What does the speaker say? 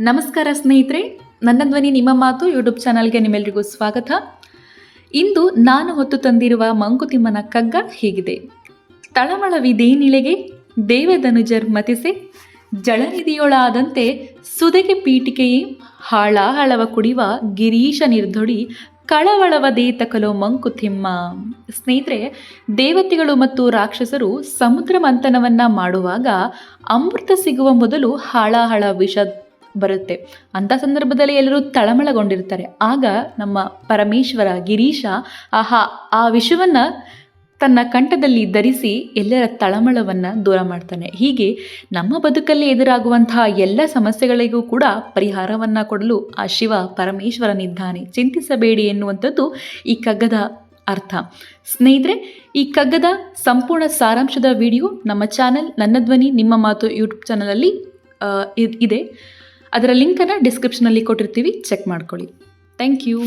ನಮಸ್ಕಾರ ಸ್ನೇಹಿತರೆ, ನನ್ನ ಧ್ವನಿ ನಿಮ್ಮ ಮಾತು ಯೂಟ್ಯೂಬ್ ಚಾನಲ್ಗೆ ನಿಮ್ಮೆಲ್ಲರಿಗೂ ಸ್ವಾಗತ. ಇಂದು ನಾನು ಹೊತ್ತು ತಂದಿರುವ ಮಂಕುತಿಮ್ಮನ ಕಗ್ಗ ಹೀಗಿದೆ. ತಳಮಳವಿದೇನಿಳೆಗೆ ದೇವಧನುಜರ್ ಮತಿಸೆ, ಜಳನಿಧಿಯೊಳಾದಂತೆ ಸುದೆಗೆ ಪೀಠಿಕೆಯೇ ಹಾಳಾಹಳವ ಕುಡಿವ ಗಿರೀಶ ನಿರ್ಧೊಡಿ ಕಳವಳವದೇತಕಲೋ ಮಂಕುತಿಮ್ಮ. ಸ್ನೇಹಿತರೆ, ದೇವತೆಗಳು ಮತ್ತು ರಾಕ್ಷಸರು ಸಮುದ್ರ ಮಂಥನವನ್ನು ಮಾಡುವಾಗ ಅಮೃತ ಸಿಗುವ ಮೊದಲು ಹಾಳಾಹಳ ವಿಷ ಬರುತ್ತೆ. ಅಂಥ ಸಂದರ್ಭದಲ್ಲಿ ಎಲ್ಲರೂ ತಳಮಳಗೊಂಡಿರ್ತಾರೆ. ಆಗ ನಮ್ಮ ಪರಮೇಶ್ವರ ಗಿರೀಶ ಆ ವಿಷವನ್ನು ತನ್ನ ಕಂಠದಲ್ಲಿ ಧರಿಸಿ ಎಲ್ಲರ ತಳಮಳವನ್ನು ದೂರ ಮಾಡ್ತಾನೆ. ಹೀಗೆ ನಮ್ಮ ಬದುಕಲ್ಲಿ ಎದುರಾಗುವಂತಹ ಎಲ್ಲ ಸಮಸ್ಯೆಗಳಿಗೂ ಕೂಡ ಪರಿಹಾರವನ್ನು ಕೊಡಲು ಆ ಶಿವ ಪರಮೇಶ್ವರನಿದ್ದಾನೆ, ಚಿಂತಿಸಬೇಡಿ ಎನ್ನುವಂಥದ್ದು ಈ ಕಗ್ಗದ ಅರ್ಥ. ಸ್ನೇಹಿತರೆ, ಈ ಕಗ್ಗದ ಸಂಪೂರ್ಣ ಸಾರಾಂಶದ ವಿಡಿಯೋ ನಮ್ಮ ಚಾನಲ್ ನನ್ನ ಧ್ವನಿ ನಿಮ್ಮ ಮಾತು ಯೂಟ್ಯೂಬ್ ಚಾನಲಲ್ಲಿ ಇದೆ. ಅದರ ಲಿಂಕನ್ನು ಡಿಸ್ಕ್ರಿಪ್ಷನಲ್ಲಿ ಕೊಟ್ಟಿರ್ತೀವಿ, ಚೆಕ್ ಮಾಡ್ಕೊಳ್ಳಿ. Thank you.